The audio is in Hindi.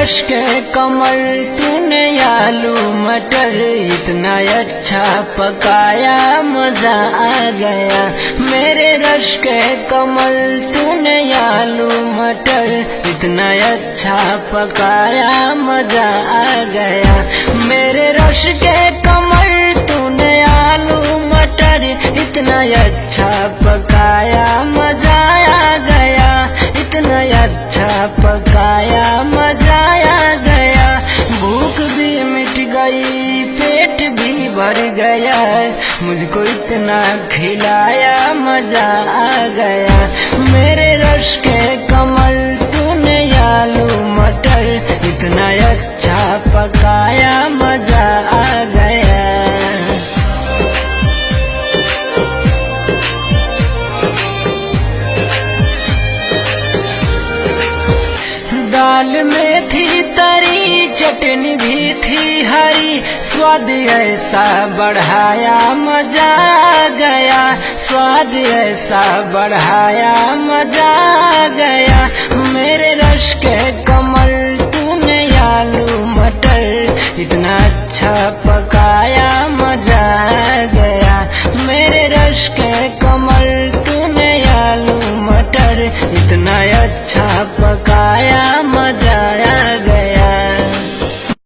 रश के कमल तूने आलू मटर इतना अच्छा पकाया मजा आ गया। मेरे रश के कमल तूने आलू मटर इतना अच्छा पकाया मजा आ गया। मेरे रश के कमल तूने आलू मटर इतना अच्छा पकाया मजा आ गया। इतना अच्छा पकाया मजा आ गया। भूख भी मिट गई पेट भी भर गया। मुझको इतना खिलाया मजा आ गया। मेरे रश के कमल तूने आलू मटर इतना अच्छा पकाया मजा आ गया। दाल में थी तरी चटनी भी थी हरी। स्वाद ऐसा बढ़ाया मजा आ गया। स्वाद ऐसा बढ़ाया मजा आ गया। मेरे रश के कमल तूने आलू मटर इतना अच्छा पकाया मजा आ गया। मेरे रश के कमल तूने आलू मटर इतना अच्छा पकाया